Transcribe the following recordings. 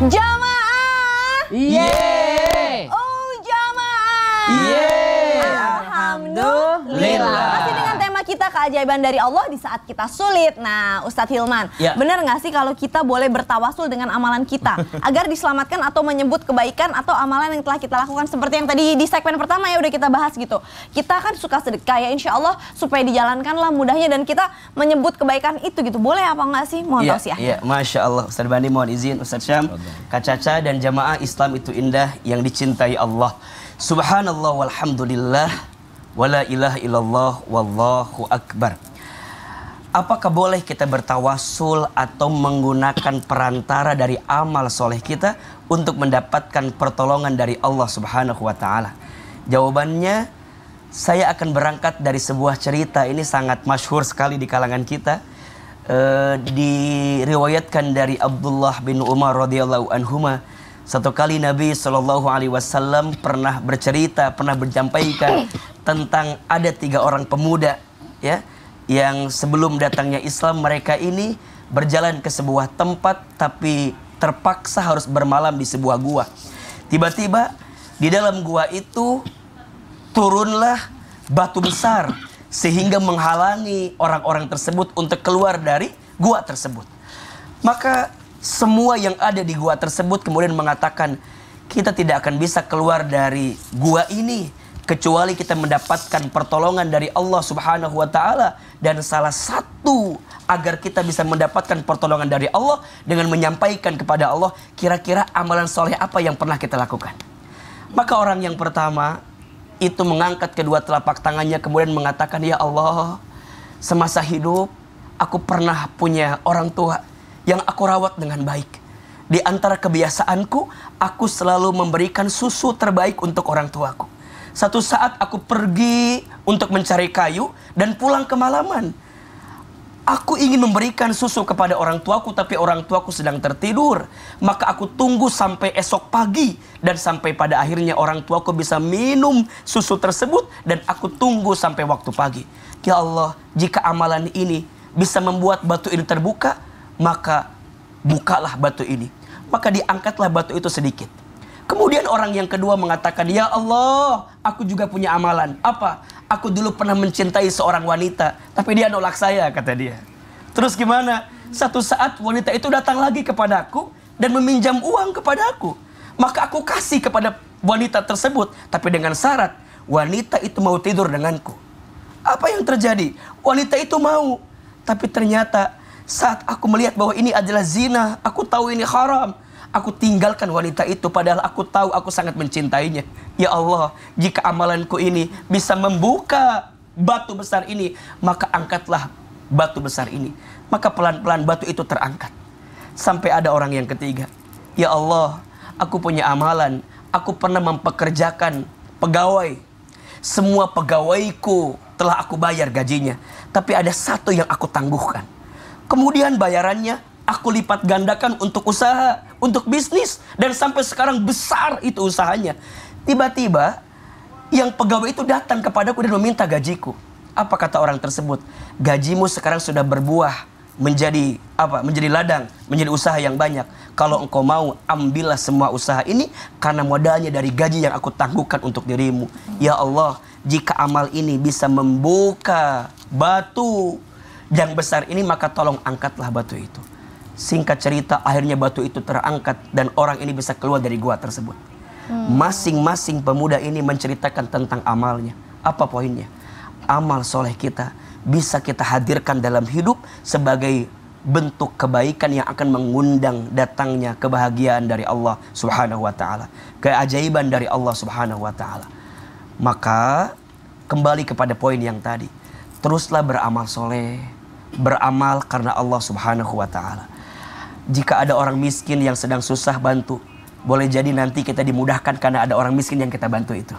Jamaah. Yeay. Oh jamaah. Yeay. Alhamdulillah. Masih dengan tema kita keajaiban dari Allah di saat kita sulit. Nah Ustadz Hilman, benar nggak sih kalau kita boleh bertawasul dengan amalan kita agar diselamatkan atau menyebut kebaikan atau amalan yang telah kita lakukan seperti yang tadi di segmen pertama ya udah kita bahas gitu. Kita kan suka sedekah ya, insya Allah supaya dijalankanlah mudahnya dan kita menyebut kebaikan itu gitu. Boleh apa nggak sih? Mohon tausiah. Iya, Masya Allah. Ustadz Bani mohon izin, Ustadz Syam, Kak Caca dan jamaah Islam itu indah yang dicintai Allah. Subhanallah walhamdulillah wala ilaha illallah wallahu akbar. Apakah boleh kita bertawasul atau menggunakan perantara dari amal soleh kita untuk mendapatkan pertolongan dari Allah Subhanahu wa ta'ala? Jawabannya, saya akan berangkat dari sebuah cerita. Ini sangat masyhur sekali di kalangan kita. Diriwayatkan dari Abdullah bin Umar radhiyallahu anhuma. Satu kali Nabi SAW pernah bercerita, pernah menyampaikan tentang ada 3 orang pemuda ya, yang sebelum datangnya Islam mereka ini berjalan ke sebuah tempat tapi terpaksa harus bermalam di sebuah gua. Tiba-tiba di dalam gua itu turunlah batu besar sehingga menghalangi orang-orang tersebut untuk keluar dari gua tersebut. Maka semua yang ada di gua tersebut kemudian mengatakan, kita tidak akan bisa keluar dari gua ini kecuali kita mendapatkan pertolongan dari Allah Subhanahu wa ta'ala. Dan salah satu agar kita bisa mendapatkan pertolongan dari Allah dengan menyampaikan kepada Allah kira-kira amalan soleh apa yang pernah kita lakukan. Maka orang yang pertama itu mengangkat kedua telapak tangannya kemudian mengatakan, ya Allah, semasa hidup aku pernah punya orang tua yang aku rawat dengan baik. Di antara kebiasaanku, aku selalu memberikan susu terbaik untuk orang tuaku. Satu saat aku pergi untuk mencari kayu dan pulang kemalaman. Aku ingin memberikan susu kepada orang tuaku tapi orang tuaku sedang tertidur. Maka aku tunggu sampai esok pagi dan sampai pada akhirnya orang tuaku bisa minum susu tersebut dan aku tunggu sampai waktu pagi. Ya Allah, jika amalan ini bisa membuat batu ini terbuka, maka bukalah batu ini. Maka diangkatlah batu itu sedikit. Kemudian orang yang kedua mengatakan, ya Allah, aku juga punya amalan. Apa? Aku dulu pernah mencintai seorang wanita, tapi dia nolak saya, kata dia. Terus gimana? Satu saat wanita itu datang lagi kepadaku dan meminjam uang kepadaku. Maka aku kasih kepada wanita tersebut, tapi dengan syarat wanita itu mau tidur denganku. Apa yang terjadi? Wanita itu mau, tapi ternyata saat aku melihat bahwa ini adalah zina, aku tahu ini haram, aku tinggalkan wanita itu padahal aku tahu aku sangat mencintainya. Ya Allah, jika amalanku ini bisa membuka batu besar ini, maka angkatlah batu besar ini. Maka pelan-pelan batu itu terangkat. Sampai ada orang yang ketiga. Ya Allah, aku punya amalan, aku pernah mempekerjakan pegawai. Semua pegawaiku telah aku bayar gajinya, tapi ada satu yang aku tangguhkan. Kemudian bayarannya aku lipat gandakan untuk usaha, untuk bisnis. Dan sampai sekarang besar itu usahanya. Tiba-tiba yang pegawai itu datang kepadaku dan meminta gajiku. Apa kata orang tersebut? Gajimu sekarang sudah berbuah menjadi apa? Menjadi ladang, menjadi usaha yang banyak. Kalau engkau mau, ambillah semua usaha ini karena modalnya dari gaji yang aku tangguhkan untuk dirimu. Ya Allah, jika amal ini bisa membuka batu yang besar ini, maka tolong angkatlah batu itu. Singkat cerita, akhirnya batu itu terangkat dan orang ini bisa keluar dari gua tersebut. Masing-masing pemuda ini menceritakan tentang amalnya. Apa poinnya? Amal soleh kita bisa kita hadirkan dalam hidup sebagai bentuk kebaikan yang akan mengundang datangnya kebahagiaan dari Allah Subhanahu wa ta'ala, keajaiban dari Allah Subhanahu wa ta'ala. Maka kembali kepada poin yang tadi, teruslah beramal soleh, beramal karena Allah Subhanahu wa ta'ala. Jika ada orang miskin yang sedang susah, bantu. Boleh jadi nanti kita dimudahkan karena ada orang miskin yang kita bantu itu.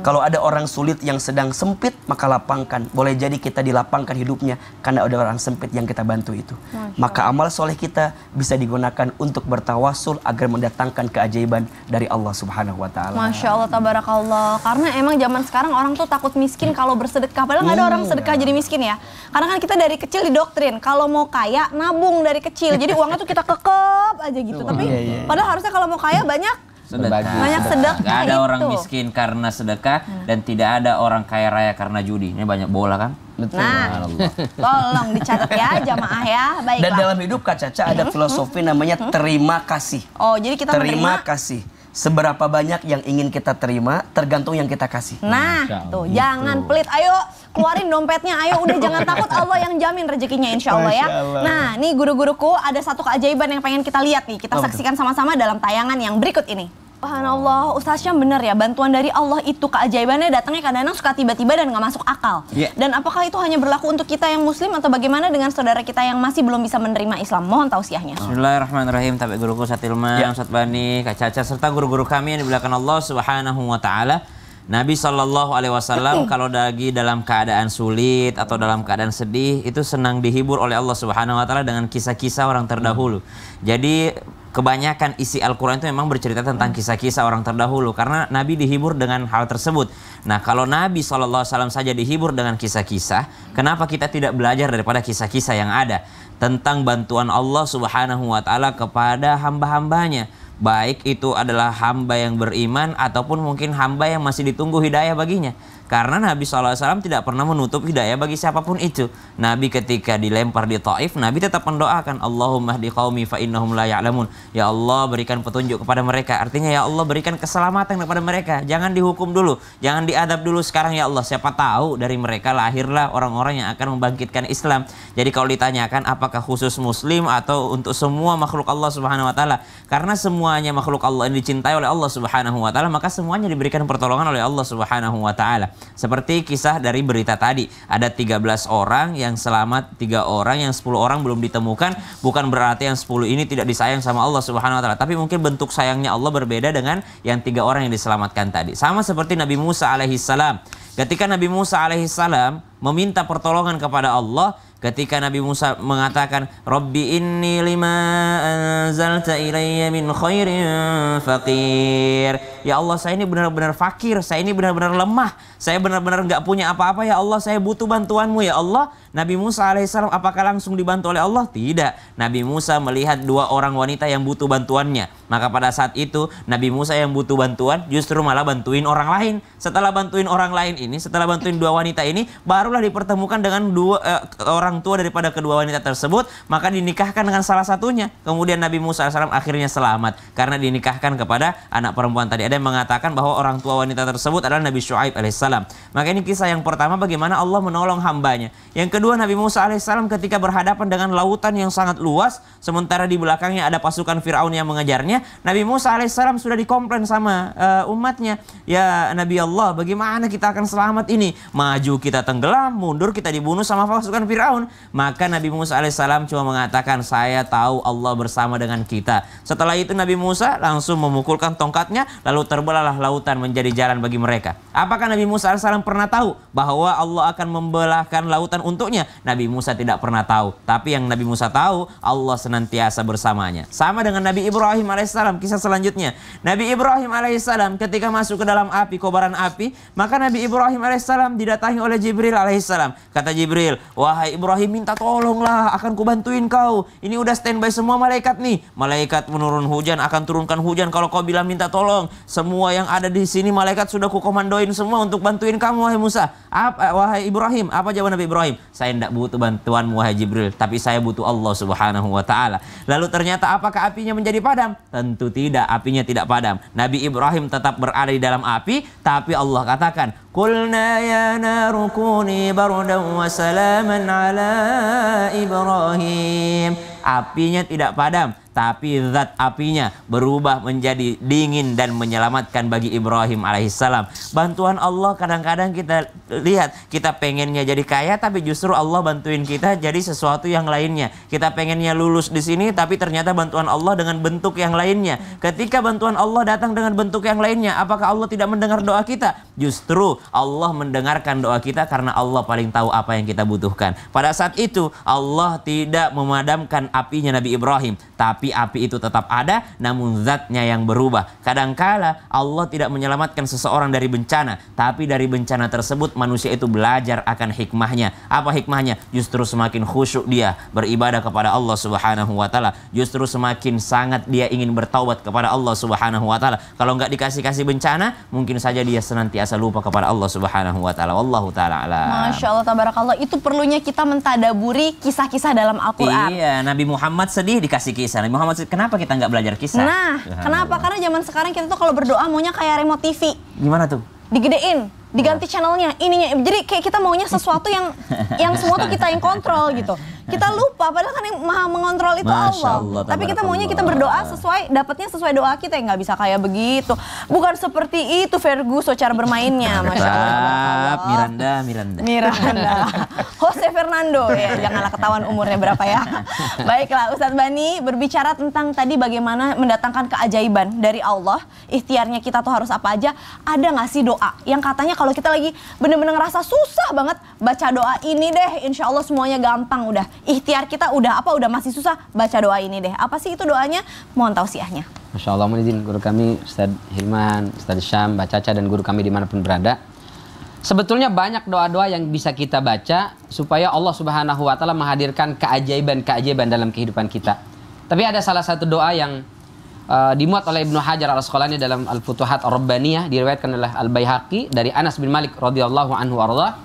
Kalau ada orang sulit yang sedang sempit, maka lapangkan. Boleh jadi kita dilapangkan hidupnya karena ada orang sempit yang kita bantu itu. Maka amal soleh kita bisa digunakan untuk bertawasul agar mendatangkan keajaiban dari Allah Subhanahu wa Ta'ala. Masya Allah, tabarakallah. Karena emang zaman sekarang orang tuh takut miskin kalau bersedekah. Padahal nggak ada orang sedekah jadi miskin ya. Karena kan kita dari kecil didoktrin kalau mau kaya nabung dari kecil. Jadi uangnya tuh kita kekep aja gitu. Tapi padahal harusnya kalau mau kaya banyak sedekah. Gak ada orang miskin karena sedekah dan tidak ada orang kaya raya karena judi. Ini banyak bola kan? Nah, tolong dicatat ya jamaah ya. Baiklah. Dan dalam hidup Kak Caca ada filosofi namanya terima kasih. Oh, jadi kita terima kasih. Seberapa banyak yang ingin kita terima tergantung yang kita kasih. Nah, tuh jangan pelit. Ayo keluarin dompetnya. Ayo udah jangan takut, Allah yang jamin rezekinya insya Allah ya. Nah, nih guru-guruku ada satu keajaiban yang pengen kita lihat nih. Kita saksikan sama-sama dalam tayangan yang berikut ini. Subhanallah, Ustaz Syam benar ya, bantuan dari Allah itu keajaibannya datangnya kadang-kadang suka tiba-tiba dan nggak masuk akal. Dan apakah itu hanya berlaku untuk kita yang muslim atau bagaimana dengan saudara kita yang masih belum bisa menerima Islam? Mohon tausiahnya. Bismillahirrahmanirrahim. Tapi guruku Ustaz Hilman, Ustaz Bani, Kak Caca serta guru-guru kami yang dimuliakan Allah Subhanahu wa Ta'ala. Nabi SAW kalau lagi dalam keadaan sulit atau dalam keadaan sedih itu senang dihibur oleh Allah Subhanahu wa Ta'ala dengan kisah-kisah orang terdahulu. Jadi kebanyakan isi Al-Quran itu memang bercerita tentang kisah-kisah orang terdahulu karena Nabi dihibur dengan hal tersebut. Nah, kalau Nabi SAW saja dihibur dengan kisah-kisah, kenapa kita tidak belajar daripada kisah-kisah yang ada tentang bantuan Allah Subhanahu wa Ta'ala kepada hamba-hambanya? Baik itu adalah hamba yang beriman ataupun mungkin hamba yang masih ditunggu hidayah baginya. Karena Nabi SAW tidak pernah menutup hidayah bagi siapapun itu. Nabi ketika dilempar di Taif, Nabi tetap mendoakan, Allahumma hdi qaumi fa innahum la ya'lamun. Ya Allah berikan petunjuk kepada mereka. Artinya ya Allah berikan keselamatan kepada mereka. Jangan dihukum dulu, jangan diadab dulu sekarang ya Allah. Siapa tahu dari mereka lahirlah orang-orang yang akan membangkitkan Islam. Jadi kalau ditanyakan apakah khusus muslim atau untuk semua makhluk Allah Subhanahu wa Ta'ala, karena semuanya makhluk Allah yang dicintai oleh Allah Subhanahu wa Ta'ala, maka semuanya diberikan pertolongan oleh Allah Subhanahu wa Ta'ala. Seperti kisah dari berita tadi, ada 13 orang yang selamat, 3 orang, yang 10 orang belum ditemukan. Bukan berarti yang 10 ini tidak disayang sama Allah Subhanahu wa Ta'ala, tapi mungkin bentuk sayangnya Allah berbeda dengan yang 3 orang yang diselamatkan tadi. Sama seperti Nabi Musa alaihissalam. Ketika Nabi Musa alaihissalam meminta pertolongan kepada Allah, ketika Nabi Musa mengatakan, Rabbi inni lima anzalta ilayya min khairin faqir. Ya Allah, saya ini benar-benar fakir, saya ini benar-benar lemah, saya benar-benar nggak punya apa-apa ya Allah, saya butuh bantuanmu ya Allah. Nabi Musa alaihissalam apakah langsung dibantu oleh Allah? Tidak. Nabi Musa melihat 2 orang wanita yang butuh bantuannya. Maka pada saat itu Nabi Musa yang butuh bantuan justru malah bantuin orang lain. Setelah bantuin orang lain ini, setelah bantuin 2 wanita ini, barulah dipertemukan dengan 2 orang tua daripada kedua wanita tersebut, maka dinikahkan dengan salah satunya. Kemudian Nabi Musa alaihissalam akhirnya selamat karena dinikahkan kepada anak perempuan tadi. Ada yang mengatakan bahwa orang tua wanita tersebut adalah Nabi Syuaib alaihissalam. Maka ini kisah yang pertama, bagaimana Allah menolong hambanya. Yang kedua, Nabi Musa alaihissalam ketika berhadapan dengan lautan yang sangat luas, sementara di belakangnya ada pasukan Fir'aun yang mengejarnya, Nabi Musa alaihissalam sudah dikomplain sama umatnya, ya Nabi Allah, bagaimana kita akan selamat ini? Maju kita tenggelam, mundur kita dibunuh sama pasukan Fir'aun. Maka Nabi Musa alaihissalam cuma mengatakan, saya tahu Allah bersama dengan kita. Setelah itu Nabi Musa langsung memukulkan tongkatnya, lalu terbelahlah lautan menjadi jalan bagi mereka. Apakah Nabi Musa alaihissalam pernah tahu bahwa Allah akan membelahkan lautan untuknya? Nabi Musa tidak pernah tahu. Tapi yang Nabi Musa tahu, Allah senantiasa bersamanya. Sama dengan Nabi Ibrahim alaihissalam, kisah selanjutnya. Nabi Ibrahim alaihissalam ketika masuk ke dalam api, kobaran api, maka Nabi Ibrahim alaihissalam didatangi oleh Jibril alaihissalam. Kata Jibril, wahai Ibrahim, minta tolonglah, akan kubantuin kau. Ini udah standby semua malaikat nih. Malaikat menurun hujan, akan turunkan hujan kalau kau bilang minta tolong. Semua yang ada di sini malaikat sudah kukomandoin semua untuk bantuin kamu, wahai Musa. Wahai Ibrahim, apa jawaban Nabi Ibrahim? Saya tidak butuh bantuanmu, wahai Jibril, tapi saya butuh Allah Subhanahu wa Ta'ala. Lalu ternyata apakah apinya menjadi padam? Tentu tidak, apinya tidak padam. Nabi Ibrahim tetap berada di dalam api, tapi Allah katakan, Qulna ya naru kuni bardan wa salaman ala Ibrahim. Apinya tidak padam, tapi zat apinya berubah menjadi dingin dan menyelamatkan bagi Ibrahim alaihissalam. Bantuan Allah kadang-kadang kita lihat, kita pengennya jadi kaya tapi justru Allah bantuin kita jadi sesuatu yang lainnya. Kita pengennya lulus di sini tapi ternyata bantuan Allah dengan bentuk yang lainnya. Ketika bantuan Allah datang dengan bentuk yang lainnya, apakah Allah tidak mendengar doa kita? Justru Allah mendengarkan doa kita karena Allah paling tahu apa yang kita butuhkan. Pada saat itu Allah tidak memadamkan apinya Nabi Ibrahim, tapi api itu tetap ada, namun zatnya yang berubah. Kadangkala Allah tidak menyelamatkan seseorang dari bencana, tapi dari bencana tersebut manusia itu belajar akan hikmahnya. Apa hikmahnya? Justru semakin khusyuk dia beribadah kepada Allah Subhanahu wa taala. Justru semakin sangat dia ingin bertaubat kepada Allah Subhanahu wa taala. Kalau nggak dikasih bencana, mungkin saja dia senantiasa lupa kepada Allah Subhanahu wa taala. Wallahu taala alam. Masya Allah, tabarakallah. Itu perlunya kita mentadaburi kisah-kisah dalam Al-Quran. Iya, Nabi Muhammad sedih dikasih kisah. Nabi Muhammad sedih. Kenapa kita nggak belajar kisah? Nah, kenapa? Karena zaman sekarang kita tuh kalau berdoa maunya kayak remote TV. Gimana tuh? Digedein, diganti channelnya, ininya. Jadi kayak kita maunya sesuatu yang semua tuh kita yang kontrol gitu. Kita lupa padahal kan yang maha mengontrol itu Allah. Tapi kita maunya kita berdoa dapatnya sesuai doa kita, yang nggak bisa kayak begitu. Bukan seperti itu Ferguson cara bermainnya. Masya Allah. Miranda. Jose Fernando, ya janganlah ketahuan umurnya berapa ya. Baiklah, Ustadz Bani berbicara tentang tadi bagaimana mendatangkan keajaiban dari Allah. Ikhtiarnya kita tuh harus apa aja. Ada nggak sih doa yang katanya kalau kita lagi bener-bener ngerasa susah banget, baca doa ini deh, insya Allah semuanya gampang udah. Ikhtiar kita udah masih susah, baca doa ini deh. Apa sih itu doanya? Mohon tausiahnya. Masya Allah, mohon izin guru kami Ustadz Hilman, Ustadz Syam, Mbak Caca dan guru kami dimanapun berada. Sebetulnya banyak doa-doa yang bisa kita baca supaya Allah Subhanahu wa taala menghadirkan keajaiban-keajaiban dalam kehidupan kita. Tapi ada salah satu doa yang dimuat oleh Ibnu Hajar Al-Asqalani dalam Al-Futuhat Ar-Rabbaniyah, diriwayatkan oleh Al-Baihaqi dari Anas bin Malik radhiyallahu anhu warḍah.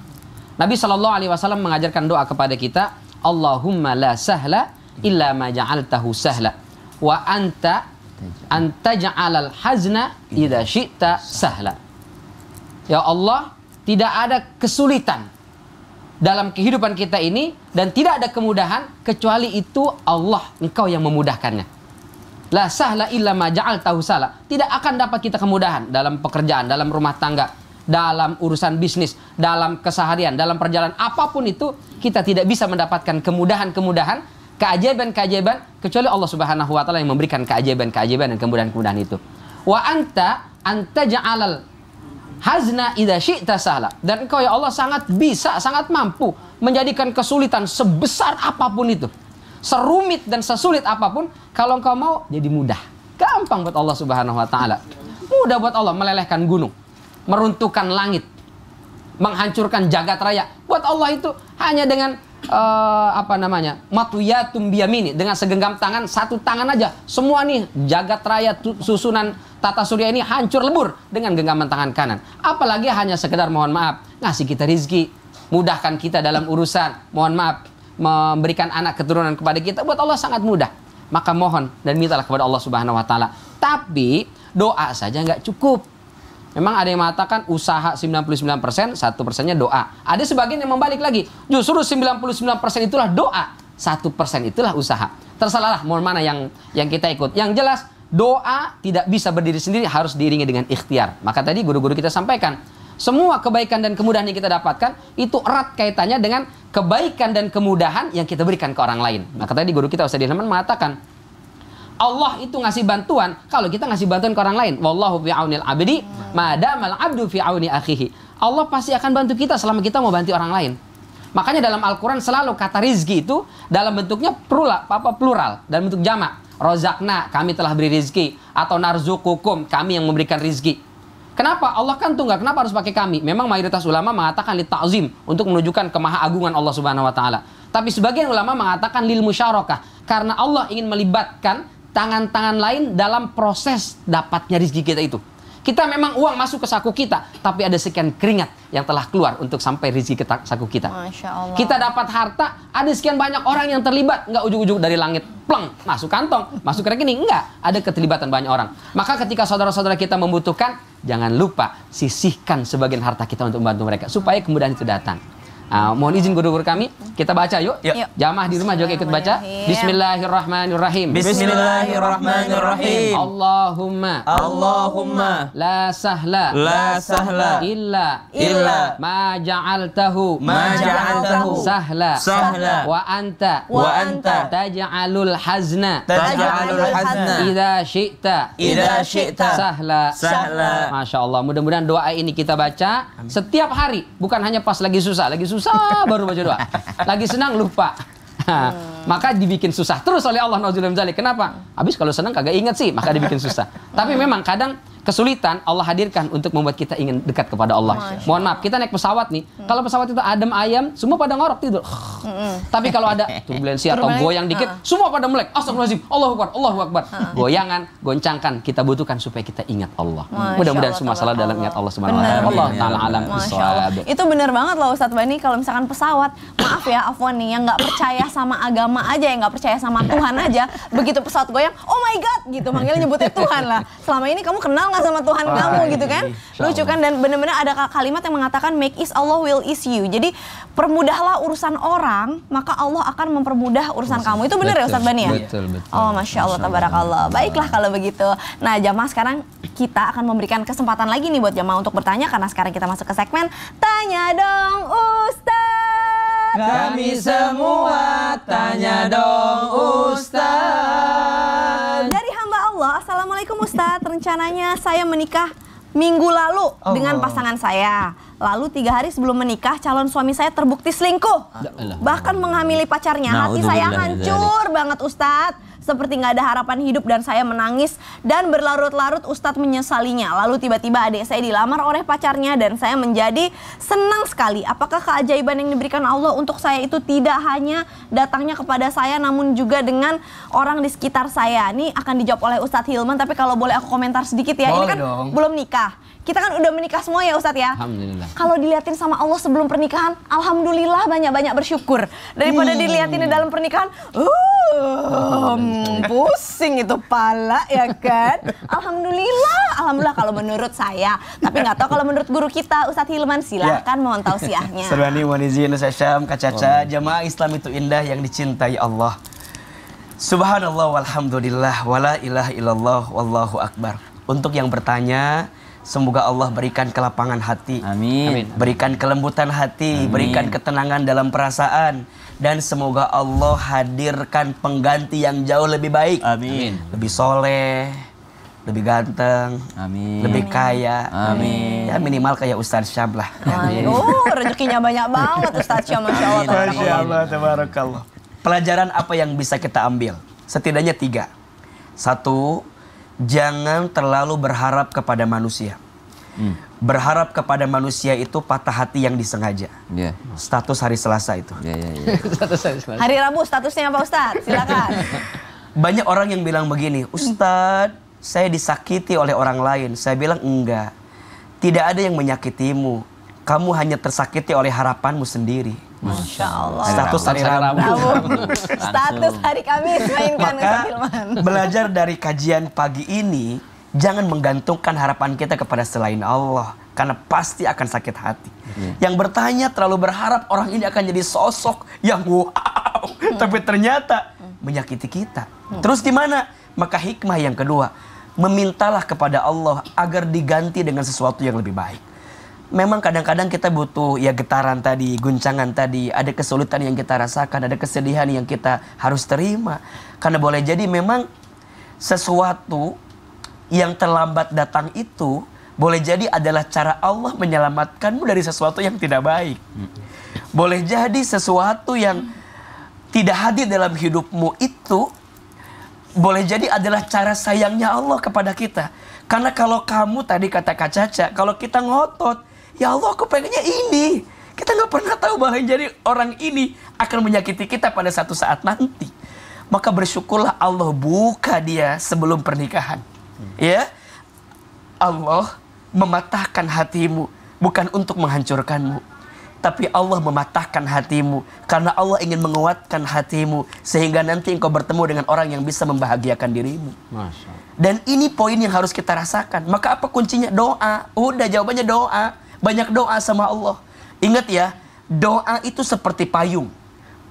Nabi SAW mengajarkan doa kepada kita, Allahumma la sahla illa ma ja'altahu sahla wa anta ja'alal hazna idza syi'ta sahla. Ya Allah, tidak ada kesulitan dalam kehidupan kita ini dan tidak ada kemudahan kecuali itu Allah, Engkau yang memudahkannya. La sahla illa ma ja'altahu sahla. Tidak akan dapat kita kemudahan dalam pekerjaan, dalam rumah tangga, dalam urusan bisnis, dalam keseharian, dalam perjalanan apapun itu, kita tidak bisa mendapatkan kemudahan-kemudahan, keajaiban-keajaiban kecuali Allah Subhanahu wa taala yang memberikan keajaiban-keajaiban dan kemudahan-kemudahan itu. Wa anta ja'alal hazna idza syi'ta sahla. Dan Engkau ya Allah sangat bisa, sangat mampu menjadikan kesulitan sebesar apapun itu, serumit dan sesulit apapun, kalau Engkau mau jadi mudah. Gampang buat Allah Subhanahu wa taala. Mudah buat Allah melelehkan gunung, meruntuhkan langit, menghancurkan jagat raya. Buat Allah itu hanya dengan matuyatum biyamini, dengan segenggam tangan, satu tangan aja semua nih jagat raya susunan tata surya ini hancur lebur dengan genggaman tangan kanan. Apalagi hanya sekedar mohon maaf ngasih kita rizki, mudahkan kita dalam urusan, mohon maaf memberikan anak keturunan kepada kita. Buat Allah sangat mudah. Maka mohon dan mintalah kepada Allah Subhanahu wa taala. Tapi doa saja nggak cukup. Memang ada yang mengatakan usaha 99%, 1%-nya doa. Ada sebagian yang membalik lagi. Justru 99% itulah doa, 1% itulah usaha. Terserahlah mohon mana yang kita ikut. Yang jelas doa tidak bisa berdiri sendiri, harus diiringi dengan ikhtiar. Maka tadi guru-guru kita sampaikan, semua kebaikan dan kemudahan yang kita dapatkan itu erat kaitannya dengan kebaikan dan kemudahan yang kita berikan ke orang lain. Maka tadi guru kita Ustaz Hilman mengatakan, Allah itu ngasih bantuan kalau kita ngasih bantuan ke orang lain. Wallahu fi aunil abdi madamal abdu fi auni akhihi. Allah pasti akan bantu kita selama kita mau bantu orang lain. Makanya dalam Al-Qur'an selalu kata rizki itu dalam bentuknya plural, dalam bentuk jamak. Rozakna, kami telah beri rizki, atau narzukukum, kami yang memberikan rizki. Kenapa? Allah kan tunggal, kenapa harus pakai kami? Memang mayoritas ulama mengatakan li ta'zim, untuk menunjukkan kemahaagungan Allah Subhanahu wa taala. Tapi sebagian ulama mengatakan lil musyarakah, karena Allah ingin melibatkan tangan-tangan lain dalam proses dapatnya rezeki kita itu. Kita memang uang masuk ke saku kita, tapi ada sekian keringat yang telah keluar untuk sampai rezeki ke saku kita. Masya Allah. Kita dapat harta, ada sekian banyak orang yang terlibat, nggak ujuk-ujuk dari langit, pleng, masuk kantong, masuk ke rekening, enggak. Ada keterlibatan banyak orang. Maka ketika saudara-saudara kita membutuhkan, jangan lupa sisihkan sebagian harta kita untuk membantu mereka, supaya kemudahan itu datang. Mohon izin guru-guru kami, kita baca yuk. Yuk. Jamaah di rumah juga ikut baca. Bismillahirrahmanirrahim. Bismillahirrahmanirrahim. Allahumma la sahla illa ma ja'altahu sahla wa anta taj'alul hazna idza syi'ta sahla. Masya Allah, mudah-mudahan doa ini kita baca setiap hari, bukan hanya pas lagi susah baru baca doa, lagi senang lupa. Maka dibikin susah terus oleh Allah. Kenapa? Habis kalau senang kagak ingat sih, maka dibikin susah. Tapi memang kadang kesulitan Allah hadirkan untuk membuat kita ingin dekat kepada Allah. Mohon maaf, kita naik pesawat nih. Kalau pesawat itu adem ayam, semua pada ngorok tidur. Tapi kalau ada turbulensi atau goyang dikit, semua pada melek. Astagfirullahaladzim, Allahu Akbar. Goyangan, goncangkan, kita butuhkan supaya kita ingat Allah. Mudah-mudahan semua salah dalam ingat Allah Subhanahu wa taala. Allah taala alam bisawab. Itu benar banget loh Ustadz Bani, kalau misalkan pesawat, maaf ya Afwan nih, yang nggak percaya sama agama aja, yang nggak percaya sama Tuhan aja, begitu pesawat goyang, oh my God gitu, manggilnya nyebutnya Tuhan lah. Selama ini kamu kenal nggak sama Tuhan kamu gitu kan? Lucu kan? Dan benar-benar ada kalimat yang mengatakan make ease Allah will ease you. Jadi permudahlah urusan orang, maka Allah akan mempermudah urusan kamu. Itu benar ya Ustadz Bani ya? Betul. Oh Masya Allah, tabarakallah. Baiklah kalau begitu. Nah jamaah, sekarang kita akan memberikan kesempatan lagi nih buat jamaah untuk bertanya, karena sekarang kita masuk ke segmen Tanya Dong Ustadz. Kami semua tanya dong Ustadz. Dari hamba Allah, Assalamualaikum Ustadz. Rencananya saya menikah minggu lalu dengan pasangan saya. Lalu 3 hari sebelum menikah, calon suami saya terbukti selingkuh. Bahkan menghamili pacarnya. Hati saya hancur banget Ustadz. Seperti nggak ada harapan hidup dan saya menangis dan berlarut-larut Ustadz menyesalinya. Lalu tiba-tiba adik saya dilamar oleh pacarnya dan saya menjadi senang sekali. Apakah keajaiban yang diberikan Allah untuk saya itu tidak hanya datangnya kepada saya, namun juga dengan orang di sekitar saya? Ini akan dijawab oleh Ustadz Hilman, tapi kalau boleh aku komentar sedikit ya. Ini kan belum nikah. Kita kan udah menikah semua ya Ustadz ya. Alhamdulillah. Kalau dilihatin sama Allah sebelum pernikahan, alhamdulillah banyak-banyak bersyukur. Daripada dilihatin di dalam pernikahan, pusing itu pala ya kan. Alhamdulillah kalau menurut saya. Tapi nggak tahu kalau menurut guru kita Ustadz Hilman, silahkan mohon tausiahnya. Serbani, mohon izin, Ustaz Syam, Kak Caca, jamaah Islam itu indah yang dicintai Allah. Subhanallah walhamdulillah wala ilaha illallah wallahu akbar. Untuk yang bertanya, semoga Allah berikan kelapangan hati. Amin. Berikan kelembutan hati, berikan ketenangan dalam perasaan. Dan semoga Allah hadirkan pengganti yang jauh lebih baik. Amin. Lebih soleh, lebih ganteng, lebih kaya. Amin. Ya minimal kayak Ustadz Syam lah. Rezekinya banyak banget Ustadz Syam, Masya Allah. Masya Allah, tabarakallah. Pelajaran apa yang bisa kita ambil? Setidaknya 3. 1, jangan terlalu berharap kepada manusia. Berharap kepada manusia itu patah hati yang disengaja. Status hari Selasa itu. Hari Rabu statusnya apa Ustadz? Silakan. Banyak orang yang bilang begini, Ustadz, saya disakiti oleh orang lain. Saya bilang enggak. Tidak ada yang menyakitimu. Kamu hanya tersakiti oleh harapanmu sendiri. Masya Allah. Status hari Rabu. Status hari Kamis, mainkan Ustadz Hilman. Belajar dari kajian pagi ini, jangan menggantungkan harapan kita kepada selain Allah, karena pasti akan sakit hati. Yang bertanya terlalu berharap orang ini akan jadi sosok yang wow, tapi ternyata menyakiti kita. Terus gimana? Maka hikmah yang kedua, memintalah kepada Allah agar diganti dengan sesuatu yang lebih baik. Memang kadang-kadang kita butuh ya getaran tadi, guncangan tadi, ada kesulitan yang kita rasakan, ada kesedihan yang kita harus terima. Karena boleh jadi memang sesuatu yang terlambat datang itu boleh jadi adalah cara Allah menyelamatkanmu dari sesuatu yang tidak baik. Boleh jadi sesuatu yang tidak hadir dalam hidupmu itu boleh jadi adalah cara sayangnya Allah kepada kita. Karena kalau kamu tadi kata Kak Caca, kalau kita ngotot, ya Allah aku pengennya ini, kita nggak pernah tahu bahwa jadi orang ini akan menyakiti kita pada satu saat nanti. Maka bersyukurlah Allah buka dia sebelum pernikahan. Ya, Allah mematahkan hatimu bukan untuk menghancurkanmu, tapi Allah mematahkan hatimu karena Allah ingin menguatkan hatimu sehingga nanti engkau bertemu dengan orang yang bisa membahagiakan dirimu. Masya Allah. Dan ini poin yang harus kita rasakan. Maka apa kuncinya? Doa. Udah jawabannya doa. Banyak doa sama Allah. Ingat ya, doa itu seperti payung.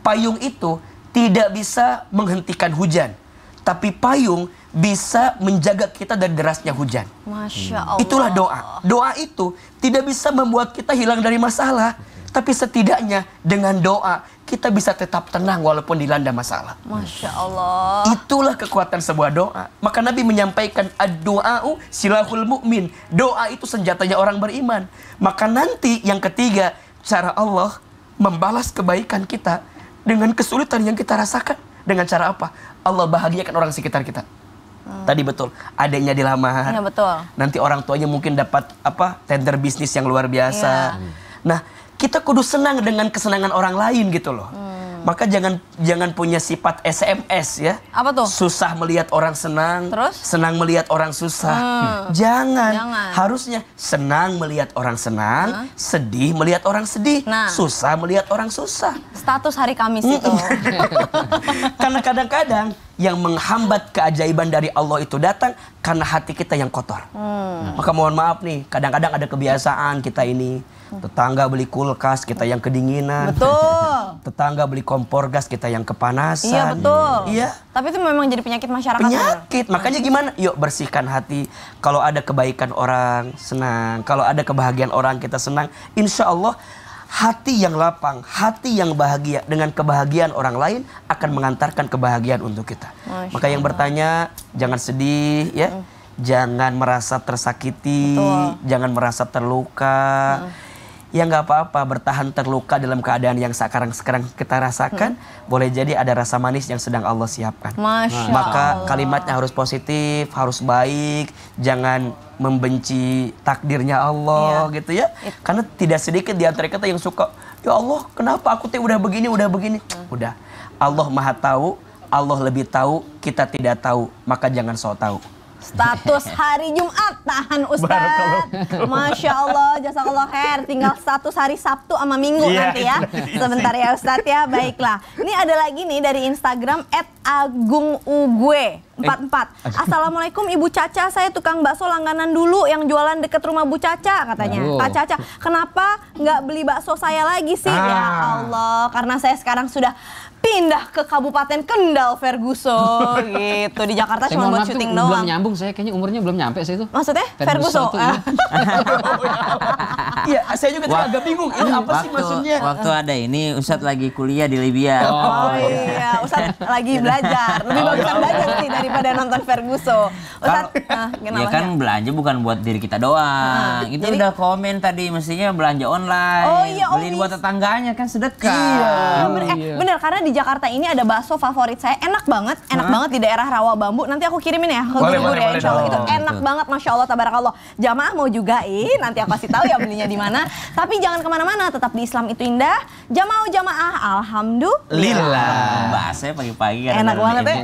Payung itu tidak bisa menghentikan hujan, tapi payung bisa menjaga kita dari derasnya hujan. Masya Allah. Itulah doa. Doa itu tidak bisa membuat kita hilang dari masalah, tapi setidaknya dengan doa kita bisa tetap tenang walaupun dilanda masalah. Masya Allah. Itulah kekuatan sebuah doa. Maka Nabi menyampaikan ad-du'a'u silahul mu'min. Doa itu senjatanya orang beriman. Maka nanti yang ketiga, cara Allah membalas kebaikan kita dengan kesulitan yang kita rasakan. Dengan cara apa? Allah bahagiakan orang sekitar kita. Tadi betul, adiknya dilamar. Iya betul. Nanti orang tuanya mungkin dapat tender bisnis yang luar biasa. Nah, kita kudu senang dengan kesenangan orang lain gitu loh. Maka jangan punya sifat SMS ya. Apa tuh? Susah melihat orang senang, terus senang melihat orang susah. Jangan. Harusnya senang melihat orang senang, sedih melihat orang sedih, susah melihat orang susah. Status hari Kamis itu. Karena kadang-kadang yang menghambat keajaiban dari Allah itu datang karena hati kita yang kotor. Maka mohon maaf nih, kadang-kadang ada kebiasaan kita ini. Tetangga beli kulkas, kita yang kedinginan. Betul. Tetangga beli kompor gas, kita yang kepanasan. Iya betul. Iya. Tapi itu memang jadi penyakit masyarakat. Penyakit. Makanya gimana? Yuk bersihkan hati. Kalau ada kebaikan orang, senang. Kalau ada kebahagiaan orang, kita senang. Insya Allah hati yang lapang, hati yang bahagia dengan kebahagiaan orang lain akan mengantarkan kebahagiaan untuk kita. Maka yang bertanya, jangan sedih ya. Jangan merasa tersakiti. Jangan merasa terluka. Ya nggak apa-apa, bertahan terluka dalam keadaan yang sekarang kita rasakan. Boleh jadi ada rasa manis yang sedang Allah siapkan. Maka kalimatnya harus positif, harus baik. Jangan membenci takdirnya Allah gitu ya. Karena tidak sedikit di antara kita yang suka, ya Allah kenapa aku udah begini. Udah, Allah maha tahu, Allah lebih tahu, kita tidak tahu. Maka jangan sok tahu. Status hari Jumat, tahan Ustadz. Masya Allah, jazakallah khair. Tinggal status hari Sabtu sama Minggu nanti ya. Sebentar ya Ustadz ya, baiklah. Ini ada lagi nih dari Instagram @agungugwe44. Assalamualaikum Ibu Caca, saya tukang bakso langganan dulu yang jualan deket rumah Bu Caca katanya. Kak Caca, kenapa nggak beli bakso saya lagi sih? Ya Allah, karena saya sekarang sudah pindah ke Kabupaten Kendal Ferguson gitu. Di Jakarta cuma buat syuting doang. Belum nyambung, saya kayaknya umurnya belum nyampe sih itu. Maksudnya Ferguson? Iya, saya juga tadi agak bingung. Ini apa sih maksudnya? Waktu ada ini Ustadz lagi kuliah di Libya. Oh iya, Ustadz lagi belajar. Lebih bagusan belajar sih daripada nonton Ferguson. Ustadz, ya kan belanja bukan buat diri kita doang. Itu jadi, udah komen tadi, mestinya belanja online. Oh iya, beliin buat tetangganya kan sedekah. Iya. Bener, karena di Jakarta ini ada bakso favorit saya, enak banget di daerah Rawa Bambu. Nanti aku kirimin ya ke Guru ya, insya Allah. Itu enak banget, Masya Allah, tabarakallah. Jamaah mau jugain, nanti aku kasih tahu ya belinya di mana. Tapi jangan kemana-mana, tetap di Islam itu indah. Jamaah, alhamdulillah. Bahasanya pagi-pagi. Enak banget ya.